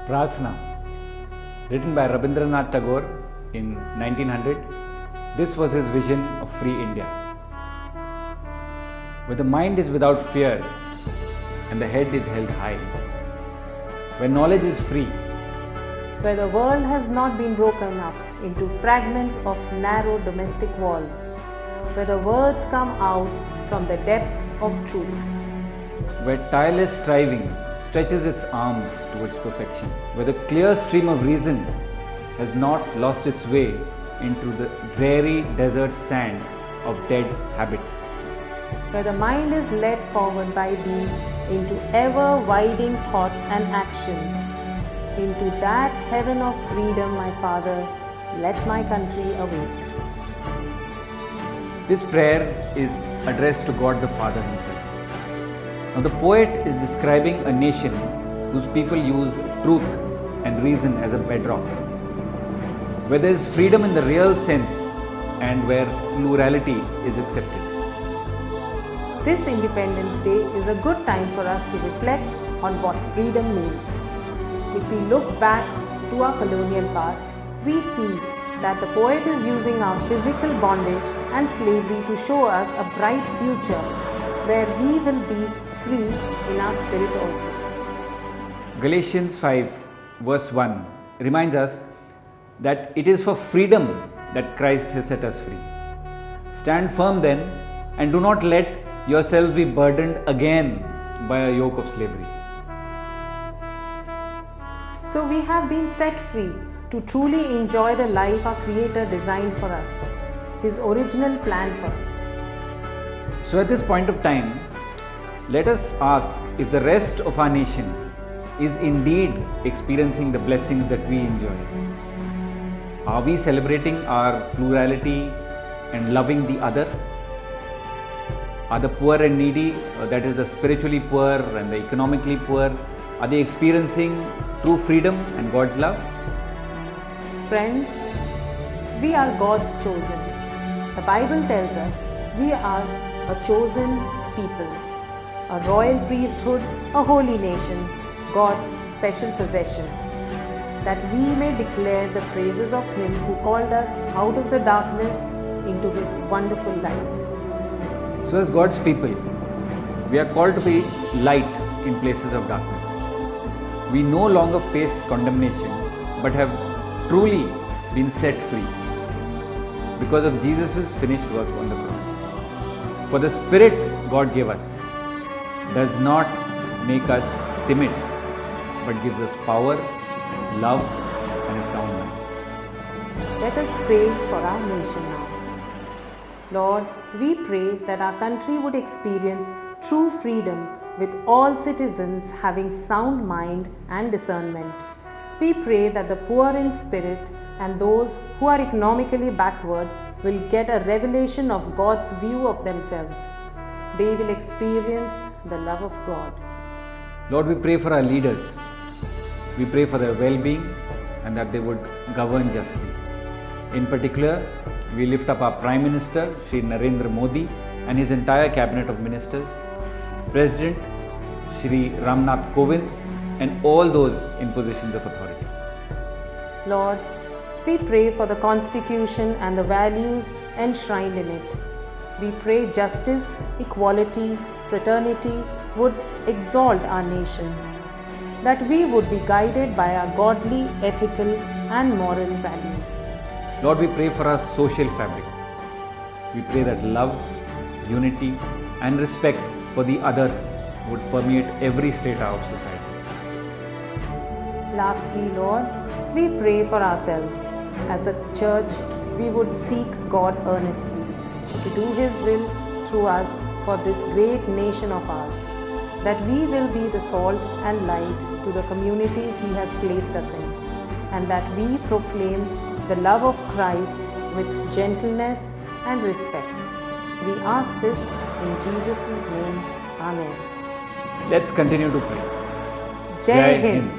Prasna, written by Rabindranath Tagore in 1900, this was his vision of free India. Where the mind is without fear and the head is held high, where knowledge is free, where the world has not been broken up into fragments of narrow domestic walls, where the words come out from the depths of truth, where tireless striving stretches its arms towards perfection, where the clear stream of reason has not lost its way into the dreary desert sand of dead habit, where the mind is led forward by thee into ever-widening thought and action, into that heaven of freedom, my Father, let my country awake. This prayer is addressed to God the Father himself. Now the poet is describing a nation whose people use truth and reason as a bedrock, where there is freedom in the real sense and where plurality is accepted. This Independence Day is a good time for us to reflect on what freedom means. If we look back to our colonial past, we see that the poet is using our physical bondage and slavery to show us a bright future where we will be free in our spirit also. Galatians 5 verse 1 reminds us that it is for freedom that Christ has set us free. Stand firm then and do not let yourselves be burdened again by a yoke of slavery. So we have been set free to truly enjoy the life our Creator designed for us, His original plan for us. So at this point of time, let us ask if the rest of our nation is indeed experiencing the blessings that we enjoy. Are we celebrating our plurality and loving the other? Are the poor and needy, that is the spiritually poor and the economically poor, are they experiencing true freedom and God's love? Friends, we are God's chosen. The Bible tells us we are a chosen people, a royal priesthood, a holy nation, God's special possession, that we may declare the praises of Him who called us out of the darkness into His wonderful light. So as God's people, we are called to be light in places of darkness. We no longer face condemnation, but have truly been set free because of Jesus' finished work on the cross. For the Spirit God gave us does not make us timid, but gives us power, love, and a sound mind. Let us pray for our nation now. Lord, we pray that our country would experience true freedom with all citizens having sound mind and discernment. We pray that the poor in spirit and those who are economically backward will get a revelation of God's view of themselves. They will experience the love of God. Lord, we pray for our leaders. We pray for their well-being and that they would govern justly. In particular, we lift up our Prime Minister, Shri Narendra Modi, and his entire cabinet of ministers, President Shri Ramnath Kovind, and all those in positions of authority. Lord, we pray for the Constitution and the values enshrined in it. We pray justice, equality, fraternity would exalt our nation, that we would be guided by our godly, ethical, and moral values. Lord, we pray for our social fabric. We pray that love, unity, and respect for the other would permeate every strata of society. Lastly, Lord, we pray for ourselves. As a church, we would seek God earnestly to do His will through us for this great nation of ours, that we will be the salt and light to the communities He has placed us in, and that we proclaim the love of Christ with gentleness and respect. We ask this in Jesus' name. Amen. Let's continue to pray. Jai Hind.